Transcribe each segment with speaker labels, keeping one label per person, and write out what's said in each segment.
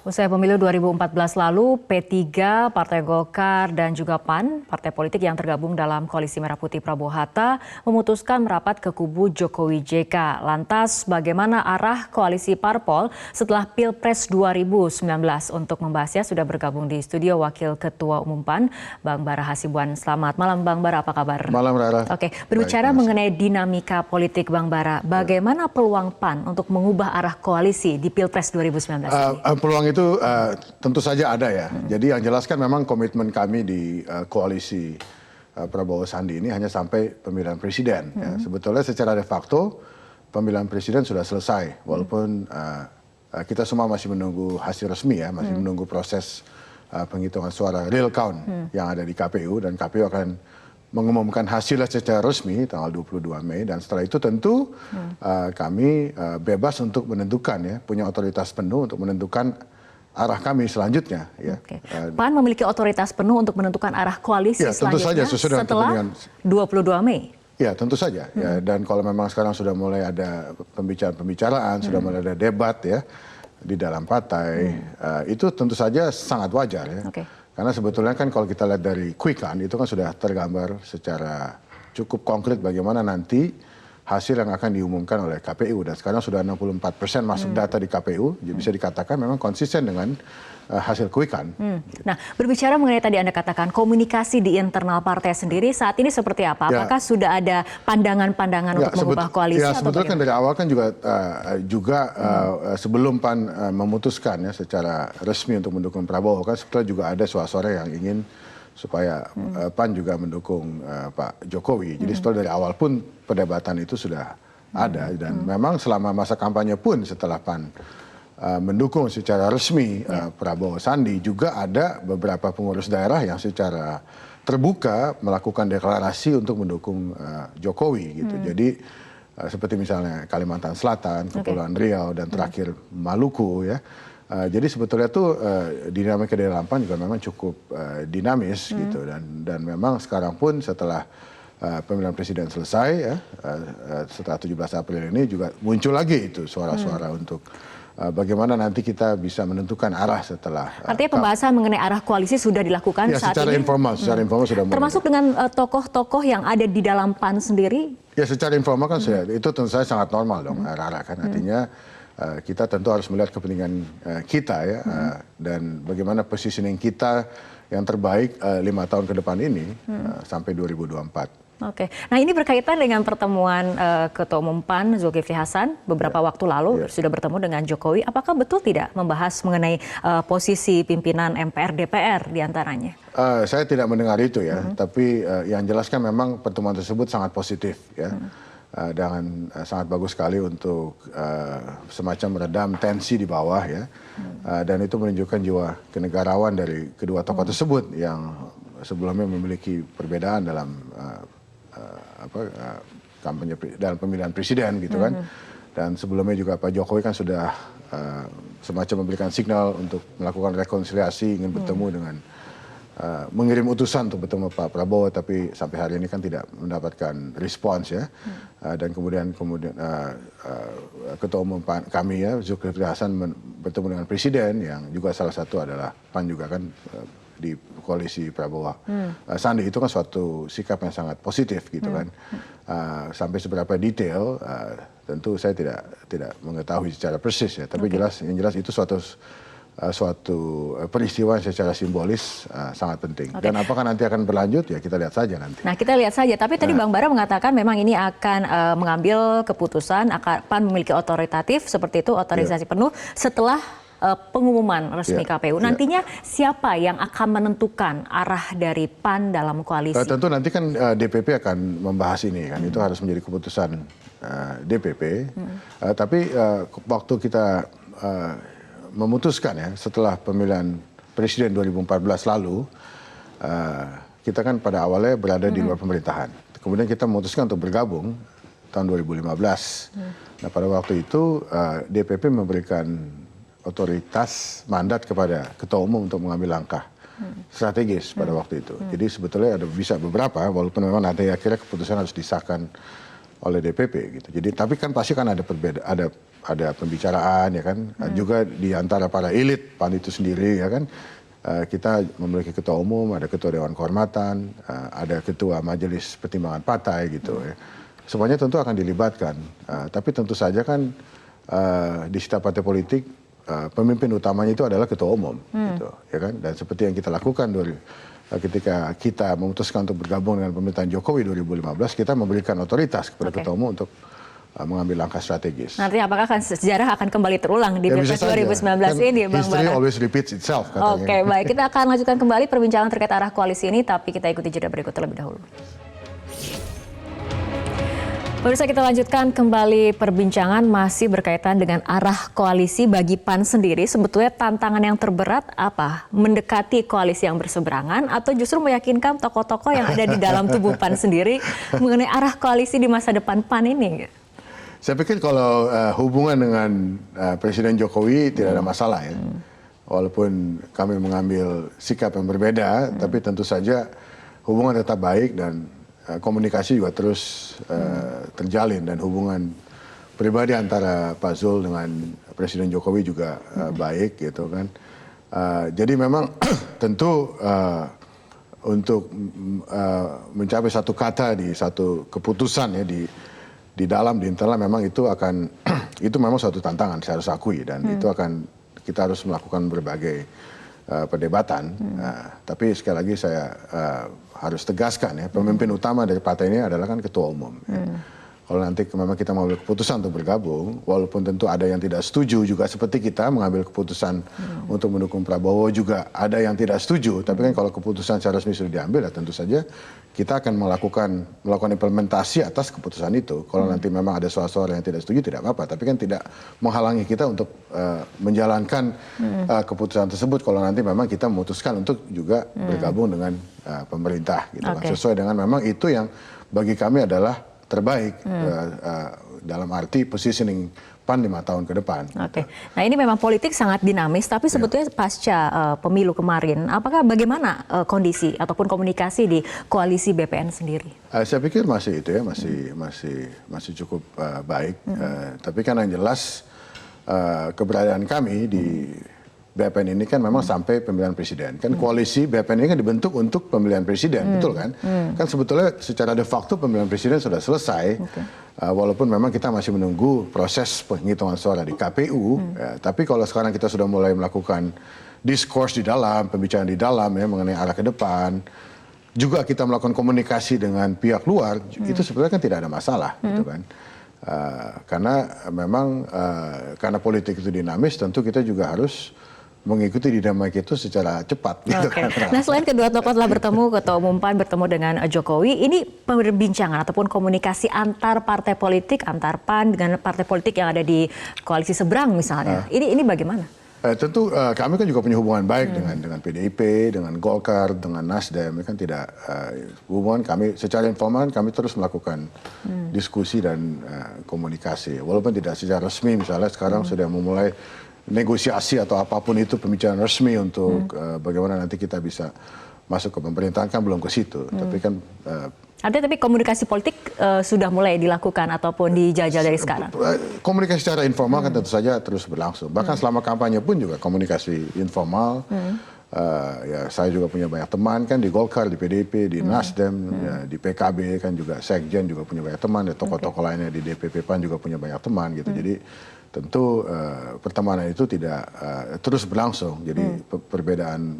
Speaker 1: Usai pemilu 2014 lalu, P3, Partai Golkar, dan juga PAN, partai politik yang tergabung dalam Koalisi Merah Putih Prabowo Hatta, memutuskan merapat ke kubu Jokowi JK. Lantas, bagaimana arah koalisi parpol setelah Pilpres 2019? Untuk membahasnya sudah bergabung di studio Wakil Ketua Umum PAN, Bang Bara Hasibuan. Selamat malam, Bang Bara, apa kabar?
Speaker 2: Malam, Rara.
Speaker 1: Oke, berbicara mengenai dinamika politik, Bang Bara, bagaimana peluang PAN untuk mengubah arah koalisi di Pilpres 2019 ini?
Speaker 2: Peluang itu tentu saja ada ya. Jadi yang jelas kan memang komitmen kami di koalisi Prabowo Sandi ini hanya sampai pemilihan presiden. Ya. Sebetulnya secara de facto pemilihan presiden sudah selesai. Walaupun kita semua masih menunggu hasil resmi ya, masih menunggu proses penghitungan suara real count yang ada di KPU, dan KPU akan mengumumkan hasilnya secara resmi tanggal 22 Mei, dan setelah itu tentu kami bebas untuk menentukan ya, punya otoritas penuh untuk menentukan arah kami selanjutnya ya.
Speaker 1: Oke. PAN memiliki otoritas penuh untuk menentukan arah koalisi
Speaker 2: ya, tentu
Speaker 1: selanjutnya
Speaker 2: saja,
Speaker 1: setelah 22 Mei.
Speaker 2: Ya, tentu saja ya, dan kalau memang sekarang sudah mulai ada pembicaraan, sudah mulai ada debat ya di dalam partai, itu tentu saja sangat wajar ya. Karena sebetulnya kan kalau kita lihat dari quick count itu kan sudah tergambar secara cukup konkret bagaimana nanti hasil yang akan diumumkan oleh KPU, dan sekarang sudah 64% masuk data di KPU, jadi bisa dikatakan memang konsisten dengan hasil quick count.
Speaker 1: Nah, berbicara mengenai tadi Anda katakan komunikasi di internal partai sendiri saat ini seperti apa? Apakah sudah ada pandangan-pandangan untuk mengubah koalisi?
Speaker 2: Ya, sebetulnya kan dari awal kan juga sebelum PAN memutuskan ya secara resmi untuk mendukung Prabowo, kan sebetulnya juga ada suara-suara yang ingin supaya PAN juga mendukung Pak Jokowi. Jadi sebetulnya dari awal pun perdebatan itu sudah ada, dan memang selama masa kampanye pun setelah PAN mendukung secara resmi Prabowo Sandi, juga ada beberapa pengurus daerah yang secara terbuka melakukan deklarasi untuk mendukung Jokowi gitu. Jadi seperti misalnya Kalimantan Selatan, Kepulauan Riau, dan terakhir Maluku ya. Jadi sebetulnya tuh dinamika di dalam PAN juga memang cukup dinamis gitu, dan memang sekarang pun setelah pemilihan presiden selesai ya, setelah 17 April ini juga muncul lagi itu suara-suara untuk bagaimana nanti kita bisa menentukan arah setelah.
Speaker 1: Artinya pembahasan mengenai arah koalisi sudah dilakukan
Speaker 2: ya,
Speaker 1: saat
Speaker 2: secara
Speaker 1: ini?
Speaker 2: Informal sudah mulai.
Speaker 1: Termasuk dengan tokoh-tokoh yang ada di dalam PAN sendiri? Ya,
Speaker 2: secara informal kan sudah, itu tentu saja sangat normal dong, Rara, kan artinya kita tentu harus melihat kepentingan kita ya, dan bagaimana positioning kita yang terbaik 5 tahun ke depan ini sampai 2024.
Speaker 1: Oke, nah ini berkaitan dengan pertemuan Ketua Umum PAN Zulkifli Hasan beberapa waktu lalu sudah bertemu dengan Jokowi. Apakah betul tidak membahas mengenai posisi pimpinan MPR DPR diantaranya?
Speaker 2: Saya tidak mendengar itu ya, tapi yang jelas kan memang pertemuan tersebut sangat positif ya. Dan sangat bagus sekali untuk semacam meredam tensi di bawah ya, dan itu menunjukkan jiwa kenegarawan dari kedua tokoh tersebut yang sebelumnya memiliki perbedaan dalam kampanye dalam pemilihan presiden gitu kan, dan sebelumnya juga Pak Jokowi kan sudah semacam memberikan signal untuk melakukan rekonsiliasi, ingin bertemu dengan mengirim utusan untuk bertemu Pak Prabowo, tapi sampai hari ini kan tidak mendapatkan respons ya. Dan kemudian Ketua Umum PAN kami ya, Zulkifli Hasan bertemu dengan Presiden, yang juga salah satu adalah PAN juga kan di koalisi Prabowo Sandi. Itu kan suatu sikap yang sangat positif gitu kan. Sampai seberapa detail tentu saya tidak mengetahui secara persis ya, tapi yang jelas itu suatu peristiwa yang secara simbolis sangat penting. Dan apakah nanti akan berlanjut, ya kita lihat saja nanti.
Speaker 1: Nah, kita lihat saja. Tapi tadi Bang Bara mengatakan memang ini akan mengambil keputusan, PAN memiliki otoritatif seperti itu, otorisasi penuh setelah pengumuman resmi KPU. Nantinya siapa yang akan menentukan arah dari PAN dalam koalisi?
Speaker 2: Tentu nanti kan DPP akan membahas ini kan, itu harus menjadi keputusan DPP. Tapi waktu kita memutuskan ya setelah pemilihan presiden 2014 lalu, kita kan pada awalnya berada di luar pemerintahan. Kemudian kita memutuskan untuk bergabung tahun 2015. Nah, pada waktu itu DPP memberikan otoritas mandat kepada Ketua Umum untuk mengambil langkah strategis pada waktu itu. Jadi sebetulnya bisa beberapa, walaupun memang nanti akhirnya keputusan harus disahkan oleh DPP gitu. Jadi tapi kan pasti kan ada ada pembicaraan ya kan, juga di antara para elit PAN itu sendiri ya kan. Kita memiliki ketua umum, ada ketua Dewan Kehormatan, ada ketua Majelis Pertimbangan Partai gitu ya. Semuanya tentu akan dilibatkan. Tapi tentu saja kan di setiap partai politik pemimpin utamanya itu adalah ketua umum, gitu, ya kan. Dan seperti yang kita lakukan ketika kita memutuskan untuk bergabung dengan pemerintahan Jokowi 2015, kita memberikan otoritas kepada ketua umum untuk mengambil langkah strategis.
Speaker 1: Nanti apakah sejarah akan kembali terulang di Pilpres 2019 ini, Bang
Speaker 2: History
Speaker 1: Bara?
Speaker 2: always repeats itself, katanya.
Speaker 1: Oke, baik. Kita akan lanjutkan kembali perbincangan terkait arah koalisi ini, tapi kita ikuti jeda berikut terlebih dahulu. Pemirsa, kita lanjutkan kembali perbincangan masih berkaitan dengan arah koalisi bagi PAN sendiri. Sebetulnya tantangan yang terberat apa? Mendekati koalisi yang berseberangan atau justru meyakinkan tokoh-tokoh yang ada di dalam tubuh PAN sendiri mengenai arah koalisi di masa depan PAN ini?
Speaker 2: Saya pikir kalau hubungan dengan Presiden Jokowi tidak ada masalah ya. Walaupun kami mengambil sikap yang berbeda, tapi tentu saja hubungan tetap baik dan komunikasi juga terus terjalin, dan hubungan pribadi antara Pak Zul dengan Presiden Jokowi juga baik gitu kan. Jadi memang tentu untuk mencapai satu kata di satu keputusan ya di dalam di internal memang itu akan itu memang suatu tantangan, saya harus akui, dan itu akan kita harus melakukan berbagai perdebatan. Tapi sekali lagi saya harus tegaskan ya, pemimpin utama dari partai ini adalah kan ketua umum. Ya. Kalau nanti memang kita mengambil keputusan untuk bergabung, walaupun tentu ada yang tidak setuju juga seperti kita mengambil keputusan untuk mendukung Prabowo, juga ada yang tidak setuju. Tapi kan kalau keputusan secara resmi sudah diambil, ya tentu saja kita akan melakukan implementasi atas keputusan itu. Kalau nanti memang ada suara-suara yang tidak setuju, tidak apa-apa. Tapi kan tidak menghalangi kita untuk menjalankan keputusan tersebut kalau nanti memang kita memutuskan untuk juga bergabung dengan pemerintah, gitu kan. Sesuai dengan memang itu yang bagi kami adalah terbaik dalam arti positioning PAN 5 tahun ke depan.
Speaker 1: Oke. Nah, ini memang politik sangat dinamis, tapi sebetulnya pasca pemilu kemarin, apakah bagaimana kondisi ataupun komunikasi di koalisi BPN sendiri?
Speaker 2: Saya pikir masih itu ya, masih cukup baik. Tapi kan yang jelas keberadaan kami di BPN ini kan memang sampai pemilihan presiden. Kan koalisi BPN ini kan dibentuk untuk pemilihan presiden, betul kan? Kan sebetulnya secara de facto pemilihan presiden sudah selesai. Walaupun memang kita masih menunggu proses penghitungan suara di KPU. Tapi kalau sekarang kita sudah mulai melakukan diskurs di dalam, pembicaraan di dalam ya mengenai arah ke depan. Juga kita melakukan komunikasi dengan pihak luar, itu sebenarnya kan tidak ada masalah, gitu kan? Karena memang karena politik itu dinamis, tentu kita juga harus mengikuti dinamika itu secara cepat. Gitu kan.
Speaker 1: Nah, selain kedua tokoh telah bertemu, ketua umum PAN bertemu dengan Jokowi, ini perbincangan ataupun komunikasi antar partai politik, antar PAN dengan partai politik yang ada di koalisi seberang misalnya, ini bagaimana?
Speaker 2: Tentu kami kan juga punya hubungan baik dengan PDIP, dengan Golkar, dengan Nasdem. Kan tidak hubungan kami secara informal, kami terus melakukan diskusi dan komunikasi. Walaupun tidak secara resmi, misalnya sekarang sudah memulai negosiasi atau apapun itu pembicaraan resmi untuk bagaimana nanti kita bisa masuk ke pemerintahan, kan belum ke situ. Tapi kan
Speaker 1: artinya tapi komunikasi politik sudah mulai dilakukan ataupun dijajal dari sekarang.
Speaker 2: Komunikasi secara informal kan tentu saja terus berlangsung. Bahkan selama kampanye pun juga komunikasi informal. Ya, saya juga punya banyak teman kan di Golkar, di PDIP, di Nasdem, ya, di PKB kan juga Sekjen juga punya banyak teman. Ya, tokoh-tokoh lainnya di DPP PAN juga punya banyak teman gitu. Jadi tentu pertemanan itu tidak terus berlangsung. Jadi perbedaan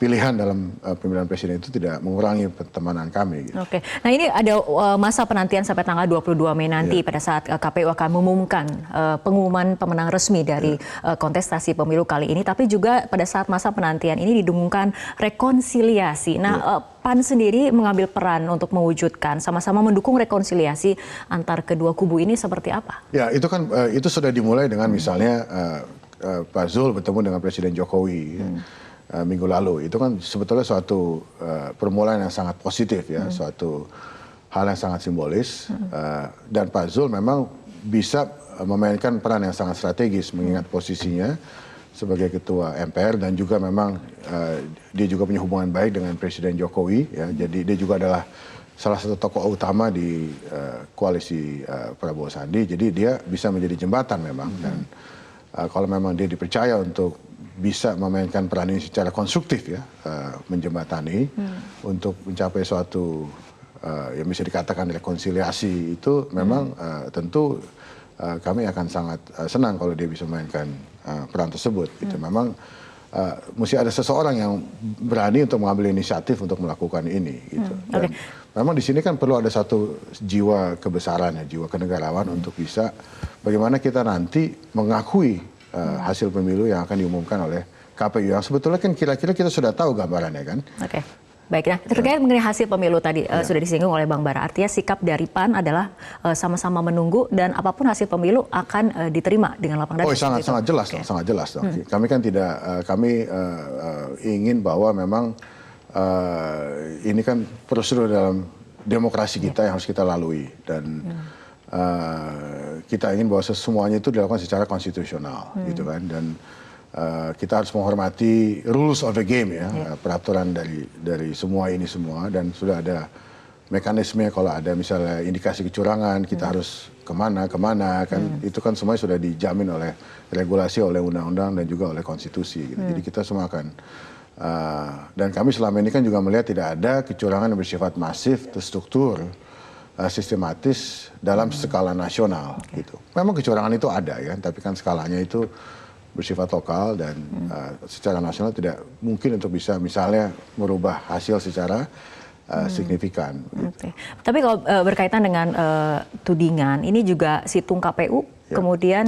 Speaker 2: pilihan dalam pemilihan presiden itu tidak mengurangi pertemanan kami. Gitu.
Speaker 1: Oke. Nah, ini ada masa penantian sampai tanggal 22 Mei nanti pada saat KPU akan mengumumkan pengumuman pemenang resmi dari kontestasi pemilu kali ini. Tapi juga pada saat masa penantian ini didengungkan rekonsiliasi. Nah, PAN sendiri mengambil peran untuk mewujudkan sama-sama mendukung rekonsiliasi antar kedua kubu ini seperti apa? Ya,
Speaker 2: itu kan itu sudah dimulai dengan misalnya Pak Zul bertemu dengan Presiden Jokowi. Minggu lalu itu kan sebetulnya suatu permulaan yang sangat positif ya, suatu hal yang sangat simbolis, dan Pak Zul memang bisa memainkan peran yang sangat strategis mengingat posisinya sebagai ketua MPR dan juga memang dia juga punya hubungan baik dengan Presiden Jokowi ya, jadi dia juga adalah salah satu tokoh utama di koalisi Prabowo Sandi. Jadi dia bisa menjadi jembatan memang. Dan kalau memang dia dipercaya untuk bisa memainkan peran ini secara konstruktif ya, menjembatani untuk mencapai suatu yang bisa dikatakan rekonsiliasi itu memang tentu kami akan sangat senang kalau dia bisa memainkan peran tersebut. Gitu. Memang mesti ada seseorang yang berani untuk mengambil inisiatif untuk melakukan ini. Gitu. Dan memang di sini kan perlu ada satu jiwa kebesaran ya, jiwa kenegarawan untuk bisa bagaimana kita nanti mengakui hasil pemilu yang akan diumumkan oleh KPU. Yang sebetulnya kan kira-kira kita sudah tahu gambarannya kan.
Speaker 1: Oke. Baik, nah terkait mengenai hasil pemilu tadi sudah disinggung oleh Bang Bara. Artinya sikap dari PAN adalah sama-sama menunggu dan apapun hasil pemilu akan diterima dengan lapang dada.
Speaker 2: Oh sangat jelas dong, sangat jelas dong. Kami kan tidak, kami ingin bahwa memang ini kan prosedur dalam demokrasi kita yang harus kita lalui dan kita ingin bahwa semuanya itu dilakukan secara konstitusional, gitu kan. Dan kita harus menghormati rules of the game ya, peraturan dari semua ini semua, dan sudah ada mekanisme kalau ada misalnya indikasi kecurangan kita harus kemana kan itu kan semuanya sudah dijamin oleh regulasi, oleh undang-undang dan juga oleh konstitusi. Gitu. Jadi kita semua akan dan kami selama ini kan juga melihat tidak ada kecurangan yang bersifat masif, terstruktur, sistematis dalam skala nasional. Gitu. Memang kecurangan itu ada ya, tapi kan skalanya itu bersifat lokal dan secara nasional tidak mungkin untuk bisa misalnya merubah hasil secara signifikan.
Speaker 1: Okay. Tapi kalau berkaitan dengan tudingan, ini juga situng KPU kemudian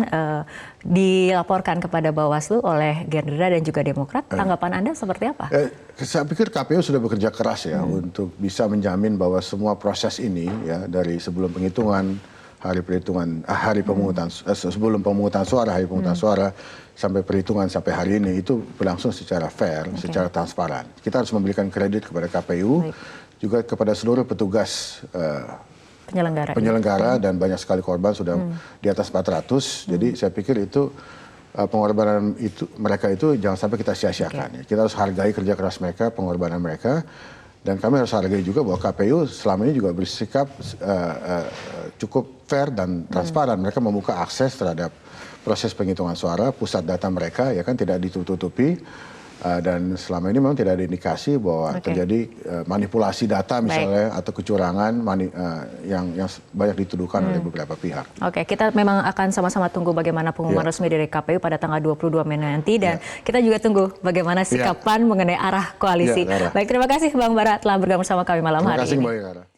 Speaker 1: dilaporkan kepada Bawaslu oleh Gerindra dan juga Demokrat. Tanggapan Anda seperti apa?
Speaker 2: Saya pikir KPU sudah bekerja keras ya untuk bisa menjamin bahwa semua proses ini ya dari sebelum penghitungan, hari pemungutan sebelum pemungutan suara, hari pemungutan suara sampai perhitungan sampai hari ini itu berlangsung secara fair, secara transparan. Kita harus memberikan kredit kepada KPU, juga kepada seluruh petugas penyelenggara dan banyak sekali korban sudah di atas 400. Jadi saya pikir itu pengorbanan itu mereka itu jangan sampai kita sia-siakan. Kita harus hargai kerja keras mereka, pengorbanan mereka. Dan kami harus hargai juga bahwa KPU selama ini juga bersikap cukup fair dan transparan. Mereka membuka akses terhadap proses penghitungan suara, pusat data mereka ya kan tidak ditutupi. Dan selama ini memang tidak ada indikasi bahwa terjadi manipulasi data misalnya atau kecurangan yang banyak dituduhkan oleh beberapa pihak.
Speaker 1: Oke, kita memang akan sama-sama tunggu bagaimana pengumuman resmi dari KPU pada tanggal 22 Mei nanti dan kita juga tunggu bagaimana sikap PAN mengenai arah koalisi. Baik, terima kasih Bang Bara telah bergabung bersama kami malam hari ini.
Speaker 2: Terima kasih Mbak Yara.